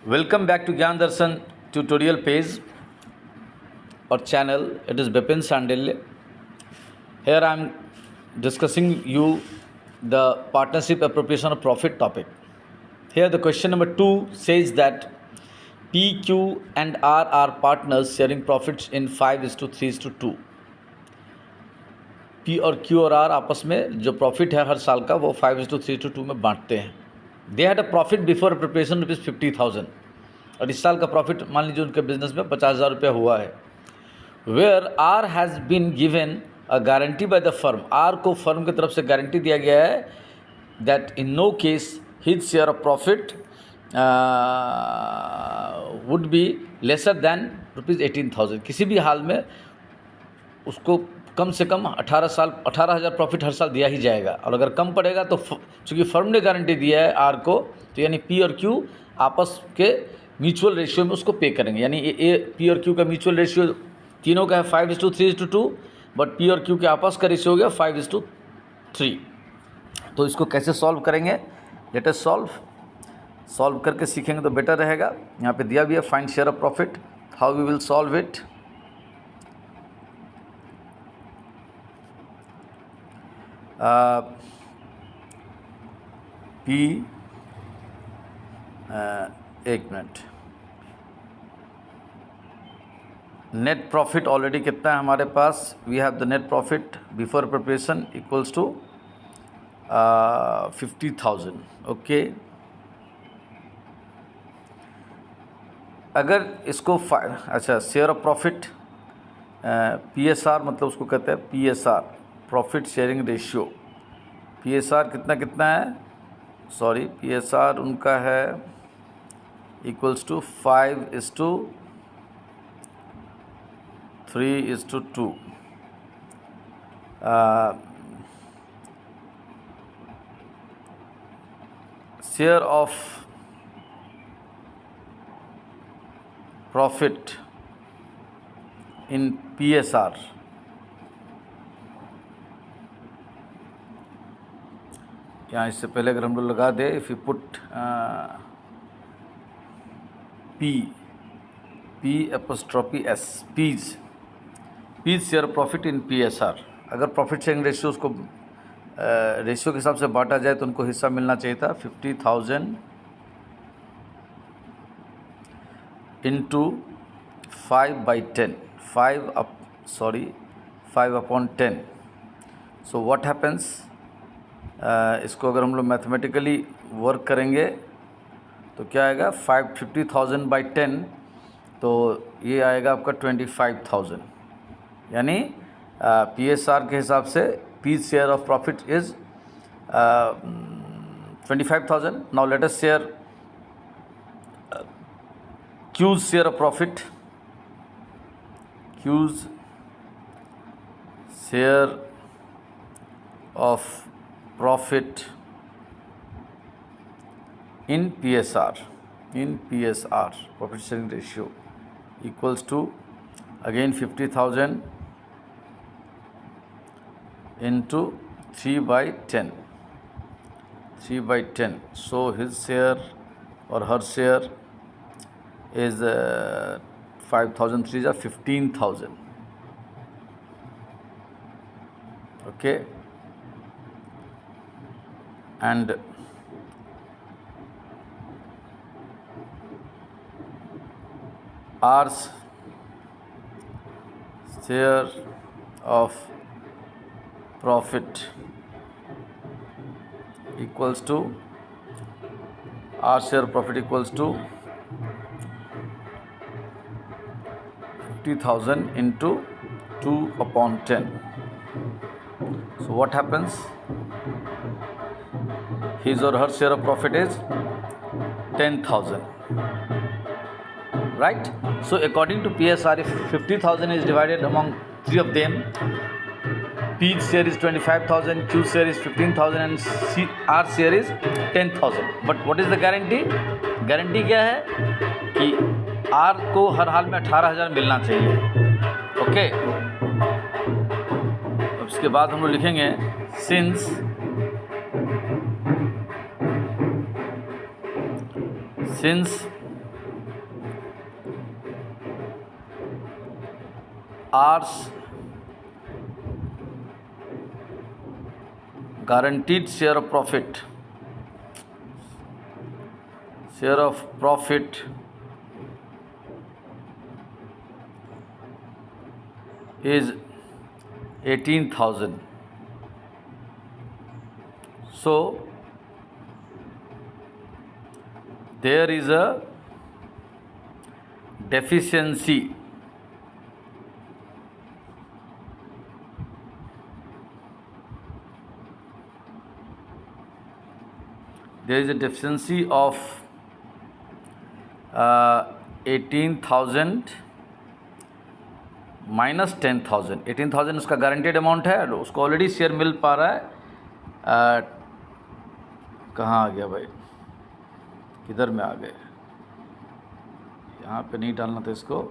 Welcome back to Gyan Darshan tutorial page or channel. It is Bipin Sandilya. Here I am discussing you the partnership appropriation of profit topic. Here the question number 2 says that P, Q and R are partners sharing profits in 5:3:2. P और Q और R आपस में जो profit है हर साल का वो 5:3:2 में बांटते हैं. They had a profit before appropriation ₹50,000 और इस साल का प्रॉफिट मान लीजिए उनके बिजनेस में 50,000 रुपया हुआ है. Where R has been given a guarantee by the firm. R को फर्म की तरफ से गारंटी दिया गया है that in no case his share of profit would be lesser than ₹18,000. किसी भी हाल में उसको कम से कम 18,000 प्रॉफिट हर साल दिया ही जाएगा. और अगर कम पड़ेगा तो चूँकि फर्म ने गारंटी दिया है आर को, तो यानी पी और क्यू आपस के म्यूचुअल रेशियो में उसको पे करेंगे. यानी ए पी और क्यू का म्यूचुअल रेशियो तीनों का है 5:3:2, बट पी और क्यू के आपस का रेशियो हो गया 5:3. तो इसको कैसे सॉल्व करेंगे, लेट अस सॉल्व करके सीखेंगे तो बेटर रहेगा. यहाँ पे दिया भी है find share of profit. How we will solve it. पी एक मिनट. नेट प्रॉफिट ऑलरेडी कितना है हमारे पास. We have the net profit before appropriation equals to 50,000. Okay. अगर इसको अच्छा शेयर ऑफ प्रॉफिट PSR मतलब उसको कहते हैं PSR profit sharing ratio. PSR कितना है, सॉरी PSR उनका है equals to 5:3:2. Share of profit in PSR यहाँ इससे पहले अगर हम लोग लगा दे इफ़ यू पुट P'(S) पीज शेयर प्रॉफिट इन PSR. अगर प्रॉफिट शेयरिंग रेशियो उसको रेशियो के हिसाब से बांटा जाए तो उनको हिस्सा मिलना चाहिए था 50,000 इंटू 5/10 5/10. सो व्हाट हैपन्स, इसको अगर हम लोग मैथमेटिकली वर्क करेंगे तो क्या आएगा 50,000/10, तो ये आएगा आपका 25,000. यानी PSR के हिसाब से P's share of profit is 25,000. Now let us share Q's share of profit. Q's share of profit in PSR profit sharing ratio equals to again 50,000 into 3/10. So his share or her share is 5,000 3 is 15,000. okay. And R's share of profit equals to R share of profit equals to 50,000 into 2/10. So what happens, his or her share of profit is 10,000, right? So according to PSR, if 50,000 is divided among three of them, P's share is 25,000, Q's share is 15,000 and R share is 10,000. But what is the guarantee? Guarantee क्या है कि R को हर हाल में 18,000 मिलना चाहिए. Okay. उसके बाद हम लोग लिखेंगे since since R's guaranteed share of profit is 18,000. So there is a deficiency of 18,000 minus 10,000. 18,000 उसका गारंटेड अमाउंट है, उसको ऑलरेडी शेयर मिल पा रहा है. कहाँ आ गया भाई, किधर में आ गए, यहाँ पे नहीं डालना था इसको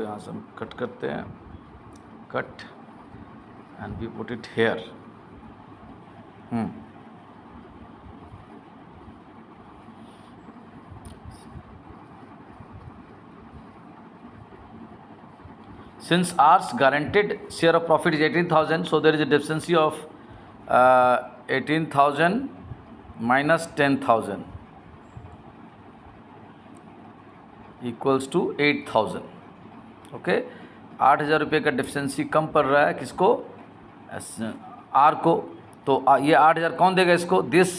यहाँ से हम कट करते हैं, cut and we put it here. Since R's guaranteed share of profit is 18,000, so there is a deficiency of 18,000 minus 10,000 equals to 8,000. Okay, 8,000 रुपये का डेफिशिएंसी कम पड़ रहा है किसको, आर को. तो ये 8,000 कौन देगा इसको, this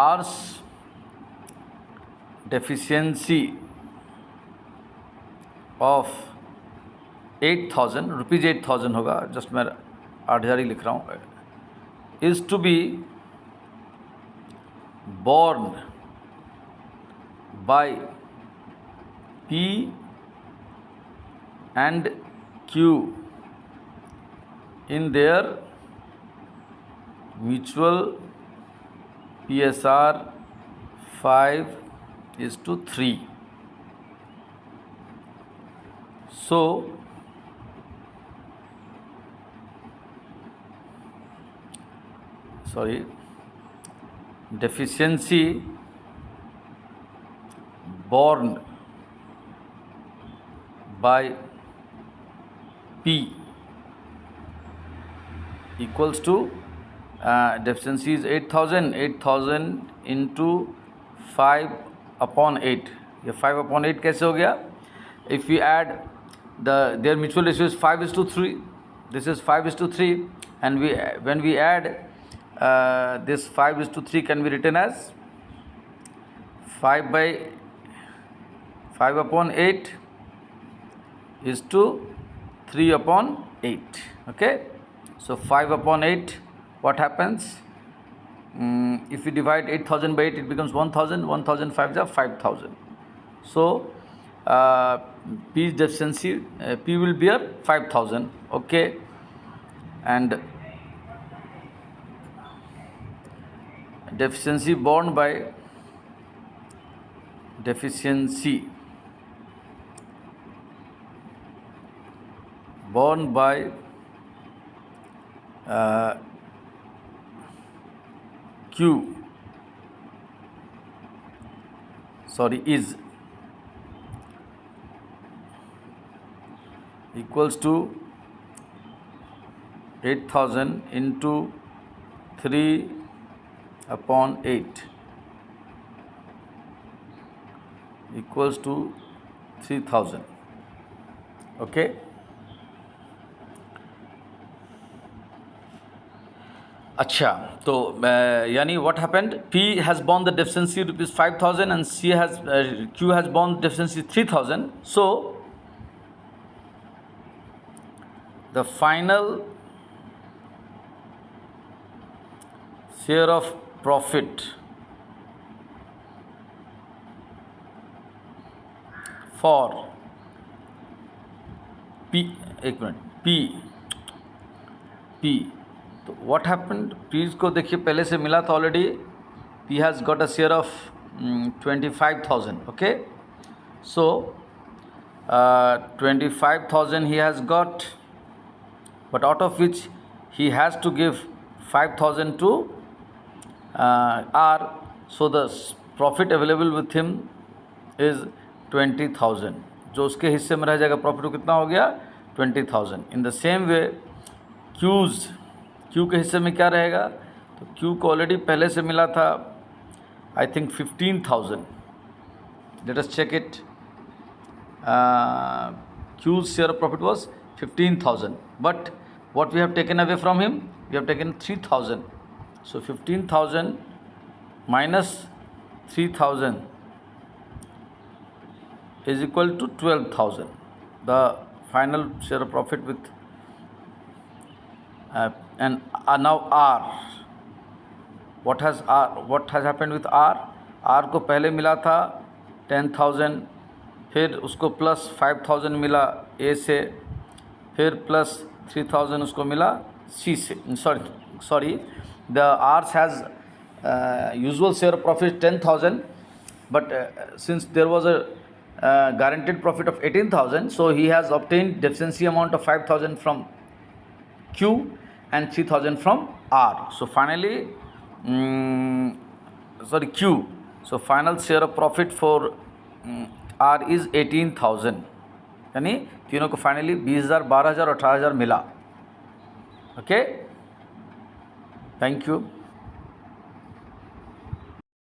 R's deficiency of 8,000 rupees, 8,000 होगा, जस्ट मैं 8,000 ही लिख रहा हूँ, is to be borne by P and Q in their mutual PSR 5:3. So deficiency borne by P equals to deficiency is 8,000 into 5/8. ये 5/8 कैसे हो गया, if we add their mutual ratio is 5:3, this is 5:3, and when we add this 5:3 can be written as 5/8 is to 3/8. Okay, so 5/8, what happens, if we divide 8,000 by 8, it becomes 1,000. 1,000 5s are 5,000. So P's deficiency, P will bear 5,000. Okay, and deficiency borne by Q is equals to 8,000 into 3/8 equals to 3,000. Okay, अच्छा, तो यानी what happened, P has borne the deficiency rupees 5,000 and Q has borne deficiency 3,000. So the final share of profit for P, एक minute, P, तो what happened, P को देखिए पहले से मिला था already, P has got a share of 25,000. Okay, so 25,000 he has got, but out of which he has to give 5,000 to R, so the profit available with him is 20,000, जो उसके हिस्से में रह जाएगा प्रॉफिट वो कितना हो गया 20,000। In the same way Q के हिस्से में क्या रहेगा, तो क्यू को ऑलरेडी पहले से मिला था I think 15,000। Let us check it. Q's share of profit was 15,000, but what we have taken away from him, we have taken 3,000. So 15,000 minus 3,000 is equal to 12,000. The final share of profit with and now R. What has happened with R? R को पहले मिला था 10,000, फिर उसको plus 5,000 मिला ए से, फिर plus 3,000 उसको मिला सी से। Sorry the R's has usual share profit 10,000, but since there was a guaranteed profit of 18,000, so he has obtained deficiency amount of 5,000 from Q and 3,000 from R. So finally Q. So final share of profit for R is 18,000, यानी तीनों को finally 20,000, 12,000 और 18,000 मिला। Okay, thank you.